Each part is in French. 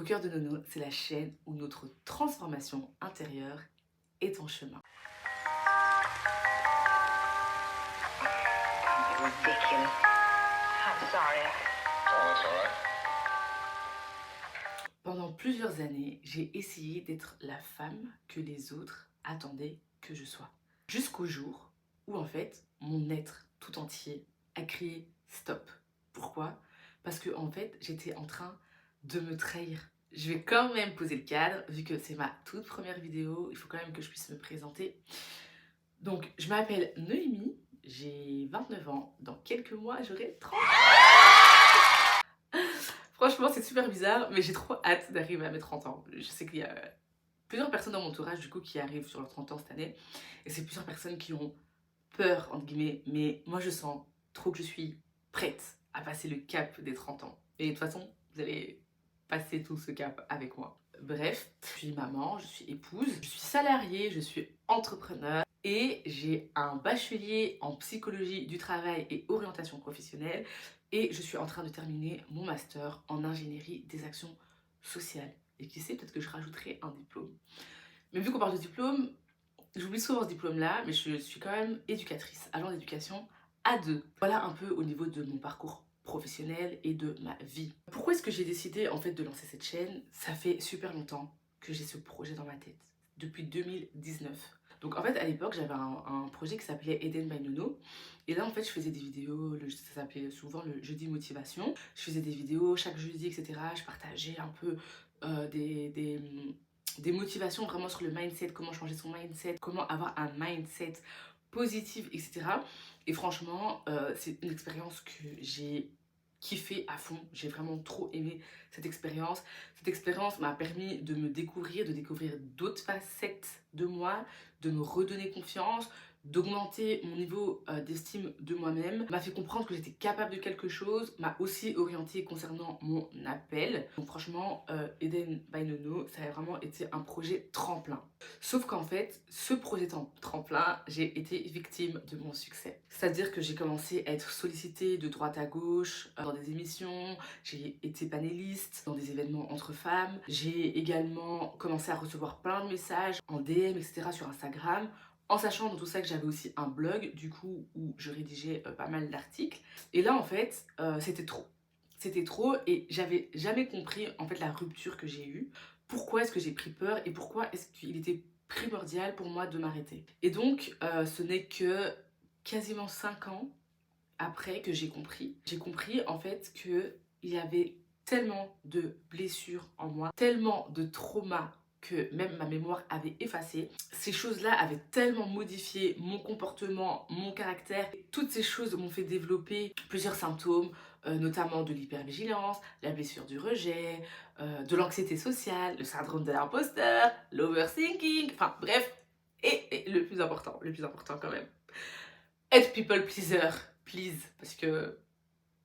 Au cœur de Nono, c'est la chaîne où notre transformation intérieure est en chemin. Ridiculous. I'm sorry. Oh, that's all right. Pendant plusieurs années, j'ai essayé d'être la femme que les autres attendaient que je sois. Jusqu'au jour où en fait, mon être tout entier a crié stop. Pourquoi? Parce que en fait, j'étais en train de me trahir. Je vais quand même poser le cadre, vu que c'est ma toute première vidéo, il faut quand même que je puisse me présenter. Donc, je m'appelle Noémie, j'ai 29 ans, dans quelques mois j'aurai 30 ans. Franchement, c'est super bizarre, mais j'ai trop hâte d'arriver à mes 30 ans. Je sais qu'il y a plusieurs personnes dans mon entourage du coup qui arrivent sur leurs 30 ans cette année, et c'est plusieurs personnes qui ont peur, entre guillemets, mais moi je sens trop que je suis prête à passer le cap des 30 ans. Et de toute façon, vous allez passer tout ce cap avec moi. Bref, je suis maman, je suis épouse, je suis salariée, je suis entrepreneur et j'ai un bachelier en psychologie du travail et orientation professionnelle et je suis en train de terminer mon master en ingénierie des actions sociales. Et qui sait, peut-être que je rajouterai un diplôme. Mais vu qu'on parle de diplôme, j'oublie souvent ce diplôme-là, mais je suis quand même éducatrice, agent d'éducation A2. Voilà un peu au niveau de mon parcours professionnel et de ma vie. Pourquoi est-ce que j'ai décidé en fait de lancer cette chaîne? Ça fait super longtemps que j'ai ce projet dans ma tête, depuis 2019. Donc en fait à l'époque j'avais un projet qui s'appelait Eden by Nono. Et là en fait je faisais des vidéos, ça s'appelait souvent le jeudi motivation. Je faisais des vidéos chaque jeudi, etc. Je partageais un peu des motivations vraiment sur le mindset, comment changer son mindset, comment avoir un mindset positif, etc. Et franchement, c'est une expérience que j'ai kiffé à fond. J'ai vraiment trop aimé cette expérience. Cette expérience m'a permis de me découvrir, de découvrir d'autres facettes de moi, de me redonner confiance, d'augmenter mon niveau d'estime de moi-même, m'a fait comprendre que j'étais capable de quelque chose, m'a aussi orienté concernant mon appel. Donc franchement, Eden by Nono, ça a vraiment été un projet tremplin. Sauf qu'en fait, ce projet tremplin, j'ai été victime de mon succès. C'est-à-dire que j'ai commencé à être sollicitée de droite à gauche dans des émissions, j'ai été panéliste dans des événements entre femmes, j'ai également commencé à recevoir plein de messages en DM, etc. sur Instagram, en sachant dans tout ça que j'avais aussi un blog, du coup, où je rédigeais pas mal d'articles. Et là, en fait, c'était trop. C'était trop et j'avais jamais compris, en fait, la rupture que j'ai eue. Pourquoi est-ce que j'ai pris peur et pourquoi est-ce qu'il était primordial pour moi de m'arrêter. Et donc, ce n'est que quasiment 5 ans après que j'ai compris. J'ai compris, en fait, qu'il y avait tellement de blessures en moi, tellement de traumas que même ma mémoire avait effacé. Ces choses-là avaient tellement modifié mon comportement, mon caractère. Toutes ces choses m'ont fait développer plusieurs symptômes, notamment de l'hypervigilance, la blessure du rejet, de l'anxiété sociale, le syndrome de l'imposteur, l'overthinking, enfin bref. Et le plus important quand même, être people pleaser, please, parce que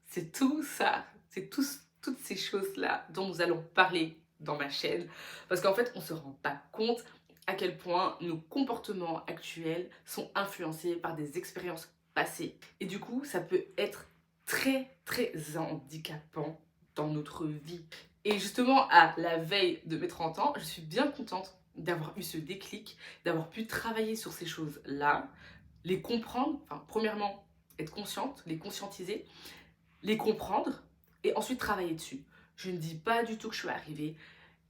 c'est tout ça, c'est toutes ces choses-là dont nous allons parler dans ma chaîne. Parce qu'en fait, on ne se rend pas compte à quel point nos comportements actuels sont influencés par des expériences passées. Et du coup, ça peut être très, très handicapant dans notre vie. Et justement, à la veille de mes 30 ans, je suis bien contente d'avoir eu ce déclic, d'avoir pu travailler sur ces choses-là, les comprendre, enfin, premièrement, être consciente, les conscientiser, les comprendre et ensuite travailler dessus. Je ne dis pas du tout que je suis arrivée.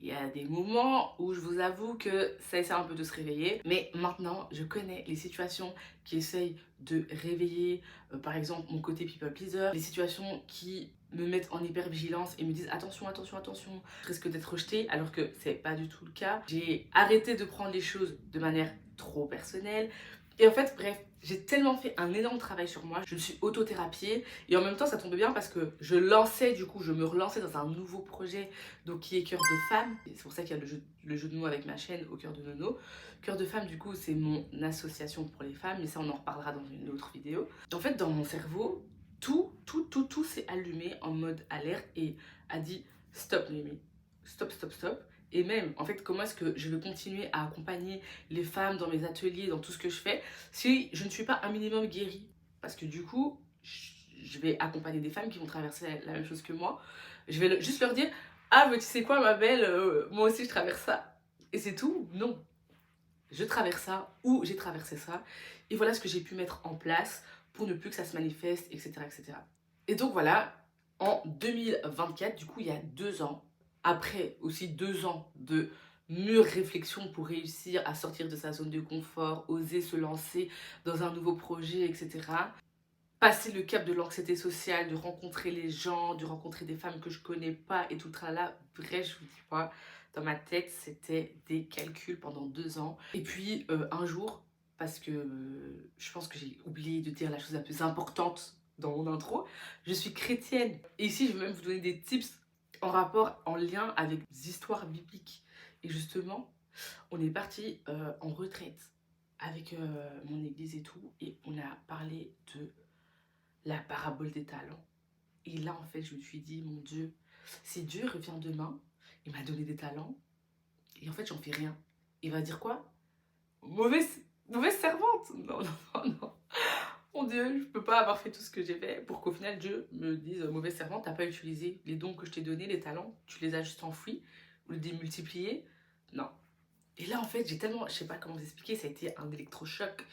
Il y a des moments où je vous avoue que ça essaie un peu de se réveiller, mais maintenant je connais les situations qui essayent de réveiller, par exemple mon côté people pleaser, les situations qui me mettent en hypervigilance et me disent attention, attention, attention, je risque d'être rejetée, alors que c'est pas du tout le cas. J'ai arrêté de prendre les choses de manière trop personnelle. Et en fait, bref, j'ai tellement fait un énorme travail sur moi, je me suis autothérapiée et en même temps ça tombait bien parce que je me relançais dans un nouveau projet donc qui est Cœur de Femme. C'est pour ça qu'il y a le jeu de mots avec ma chaîne Au Cœur de Nono. Cœur de Femme du coup c'est mon association pour les femmes, mais ça on en reparlera dans une autre vidéo. En fait dans mon cerveau, tout s'est allumé en mode alerte et a dit stop Noémie, stop, stop, stop. Et même, en fait, comment est-ce que je vais continuer à accompagner les femmes dans mes ateliers, dans tout ce que je fais, si je ne suis pas un minimum guérie? Parce que du coup, je vais accompagner des femmes qui vont traverser la même chose que moi. Je vais juste leur dire, Ah, mais tu sais quoi, ma belle, moi aussi je traverse ça. Et c'est tout? Non. Je traverse ça ou j'ai traversé ça. Et voilà ce que j'ai pu mettre en place pour ne plus que ça se manifeste, etc. etc. Et donc voilà, en 2024, du coup, il y a 2 ans, après aussi 2 ans de mûre réflexion pour réussir à sortir de sa zone de confort, oser se lancer dans un nouveau projet, etc. Passer le cap de l'anxiété sociale, de rencontrer les gens, de rencontrer des femmes que je connais pas et tout là. Bref, je vous dis pas, dans ma tête, c'était des calculs pendant 2 ans. Et puis, un jour, parce que je pense que j'ai oublié de dire la chose la plus importante dans mon intro, je suis chrétienne. Et ici, je vais même vous donner des tips en rapport, en lien avec des histoires bibliques. Et justement, on est parti en retraite avec mon église et tout, et on a parlé de la parabole des talents. Et là, en fait, je me suis dit, mon Dieu, si Dieu revient demain, il m'a donné des talents, et en fait, j'en fais rien. Il va dire quoi? Mauvaise servante. Non, non, non, non. Mon Dieu, je peux pas avoir fait tout ce que j'ai fait pour qu'au final, Dieu me dise, mauvaise servante, t'as pas utilisé les dons que je t'ai donnés, les talents, tu les as juste enfouis ou les démultipliés. Non. Et là, en fait, j'ai tellement, je sais pas comment vous expliquer, ça a été un électrochoc.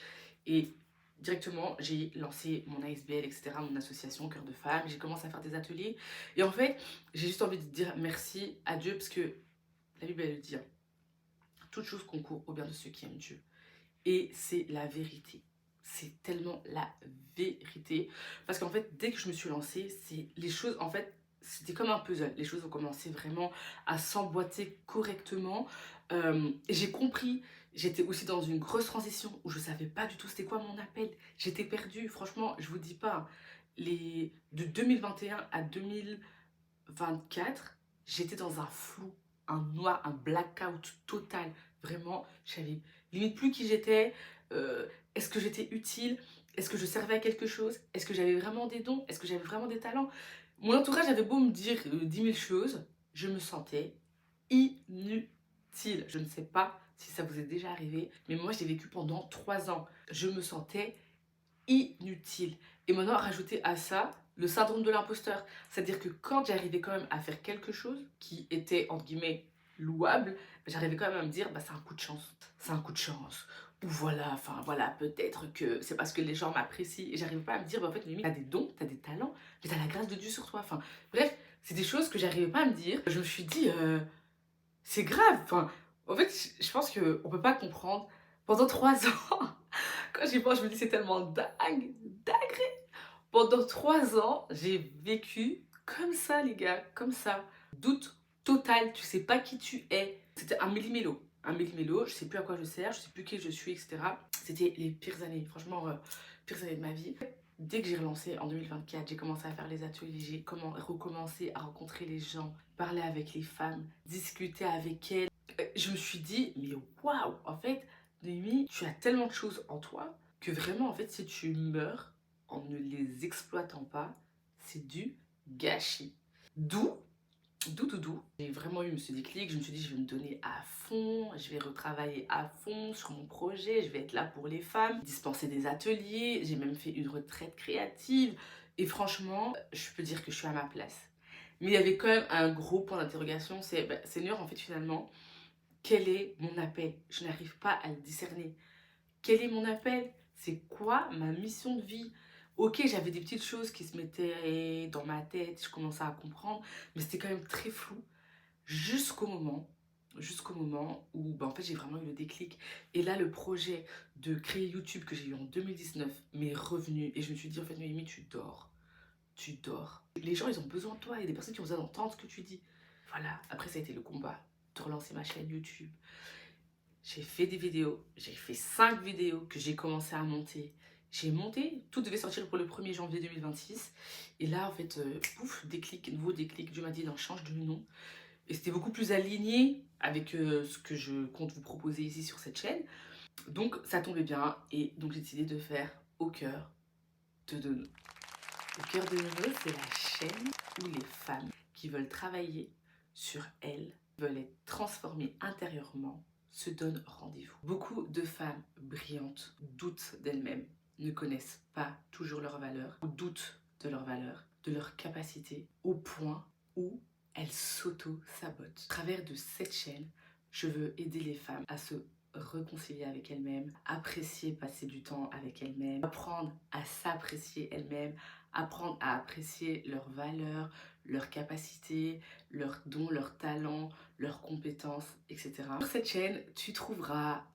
Et directement, j'ai lancé mon ASBL, etc., mon association Cœur de Femme. J'ai commencé à faire des ateliers. Et en fait, j'ai juste envie de dire merci à Dieu parce que la Bible, elle dit, hein, toute chose concourt au bien de ceux qui aiment Dieu. Et c'est la vérité. C'est tellement la vérité. Parce qu'en fait, dès que je me suis lancée, c'est les choses, en fait, c'était comme un puzzle. Les choses ont commencé vraiment à s'emboîter correctement. J'ai compris, j'étais aussi dans une grosse transition où je ne savais pas du tout c'était quoi mon appel. J'étais perdue, franchement, je vous dis pas. De 2021 à 2024, j'étais dans un flou, un noir, un blackout total. Vraiment, je savais limite plus qui j'étais. Est-ce que j'étais utile? Est-ce que je servais à quelque chose? Est-ce que j'avais vraiment des dons? Est-ce que j'avais vraiment des talents? Mon entourage avait beau me dire 10 000 choses, je me sentais inutile. Je ne sais pas si ça vous est déjà arrivé, mais moi, je l'ai vécu pendant 3 ans. Je me sentais inutile. Et maintenant, rajouter à ça le syndrome de l'imposteur. C'est-à-dire que quand j'arrivais quand même à faire quelque chose qui était, entre guillemets, louable, j'arrivais quand même à me dire, bah, c'est un coup de chance. C'est un coup de chance. Ou voilà, enfin voilà, peut-être que c'est parce que les gens m'apprécient. Et j'arrivais pas à me dire, bah, en fait, Mimi, t'as des dons, t'as des talents, mais t'as la grâce de Dieu sur toi. Enfin, bref, c'est des choses que j'arrivais pas à me dire. Je me suis dit, c'est grave. Enfin, en fait, je pense qu'on peut pas comprendre. Pendant 3 ans, quand j'y pense, je me dis, c'est tellement dingue, dingue. Pendant 3 ans, j'ai vécu comme ça, les gars, comme ça. Doute total, tu sais pas qui tu es. C'était un millimélo. Un millimélo, je sais plus à quoi je sers, je sais plus qui je suis, etc. C'était les pires années, franchement, pires années de ma vie. Dès que j'ai relancé en 2024, j'ai commencé à faire les ateliers, j'ai recommencé à rencontrer les gens, parler avec les femmes, discuter avec elles. Je me suis dit, mais waouh, en fait, Noémie, tu as tellement de choses en toi que vraiment, en fait, si tu meurs en ne les exploitant pas, c'est du gâchis. D'où, j'ai vraiment eu ce déclic. Je me suis dit, je vais me donner à fond, je vais retravailler à fond sur mon projet, je vais être là pour les femmes, dispenser des ateliers, j'ai même fait une retraite créative. Et franchement, je peux dire que je suis à ma place. Mais il y avait quand même un gros point d'interrogation, c'est, bah, Seigneur, en fait, finalement, quel est mon appel? Je n'arrive pas à le discerner. Quel est mon appel? C'est quoi ma mission de vie? Ok, j'avais des petites choses qui se mettaient dans ma tête, je commençais à comprendre, mais c'était quand même très flou jusqu'au moment où bah, en fait, j'ai vraiment eu le déclic. Et là, le projet de créer YouTube que j'ai eu en 2019 m'est revenu et je me suis dit, en fait, Noémie, tu dors. Tu dors. Les gens, ils ont besoin de toi. Il y a des personnes qui ont besoin d'entendre ce que tu dis. Voilà, après, ça a été le combat de relancer ma chaîne YouTube. J'ai fait des vidéos, j'ai fait 5 vidéos que j'ai commencé à monter. J'ai monté, tout devait sortir pour le 1er janvier 2026. Et là, en fait, pouf, déclic, nouveau déclic. Dieu m'a dit, non, change de nom. Et c'était beaucoup plus aligné avec ce que je compte vous proposer ici sur cette chaîne. Donc, ça tombait bien. Et donc, j'ai décidé de faire Au cœur de Dono. Au cœur de Dono, c'est la chaîne où les femmes qui veulent travailler sur elles, veulent être transformées intérieurement, se donnent rendez-vous. Beaucoup de femmes brillantes doutent d'elles-mêmes, ne connaissent pas toujours leur valeur, ou doutent de leur valeur, de leur capacité, au point où elle s'auto-sabote. À travers de cette chaîne, je veux aider les femmes à se réconcilier avec elles-mêmes, apprécier passer du temps avec elles-mêmes, apprendre à s'apprécier elles-mêmes, apprendre à apprécier leurs valeurs, leurs capacités, leurs dons, leurs talents, leurs compétences, etc. Sur cette chaîne, tu trouveras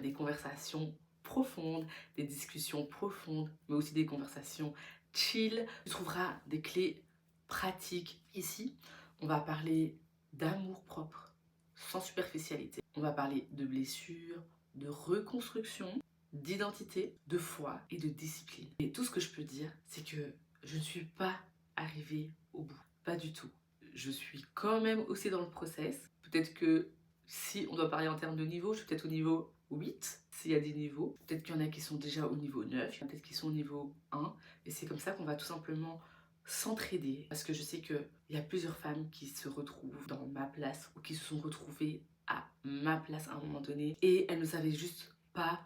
des conversations profondes, des discussions profondes, mais aussi des conversations chill. Tu trouveras des clés pratiques ici. On va parler d'amour propre, sans superficialité. On va parler de blessures, de reconstruction, d'identité, de foi et de discipline. Et tout ce que je peux dire, c'est que je ne suis pas arrivée au bout. Pas du tout. Je suis quand même aussi dans le process. Peut-être que si on doit parler en termes de niveau, je suis peut-être au niveau 8, s'il y a des niveaux. Peut-être qu'il y en a qui sont déjà au niveau 9, peut-être qu'ils sont au niveau 1. Et c'est comme ça qu'on va tout simplement s'entraider. Parce que je sais qu'il y a plusieurs femmes qui se retrouvent dans ma place ou qui se sont retrouvées à ma place à un moment donné. Et elles ne savaient juste pas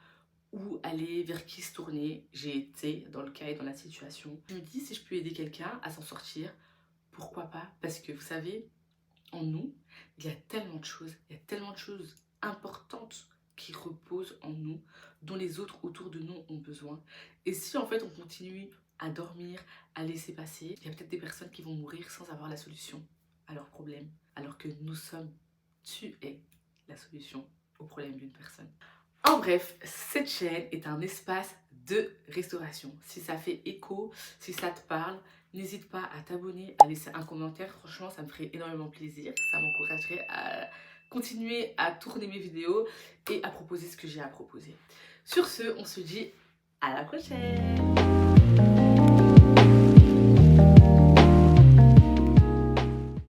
où aller, vers qui se tourner. J'ai été dans le cas et dans la situation. Je me dis, si je peux aider quelqu'un à s'en sortir, pourquoi pas? Parce que vous savez, en nous, il y a tellement de choses, importantes qui reposent en nous, dont les autres autour de nous ont besoin. Et si en fait on continue à dormir, à laisser passer, il y a peut-être des personnes qui vont mourir sans avoir la solution à leurs problèmes, alors que tu es la solution au problème d'une personne. En bref, cette chaîne est un espace de restauration. Si ça fait écho, si ça te parle, n'hésite pas à t'abonner, à laisser un commentaire. Franchement, ça me ferait énormément plaisir. Ça m'encouragerait à continuer à tourner mes vidéos et à proposer ce que j'ai à proposer. Sur ce, on se dit à la prochaine!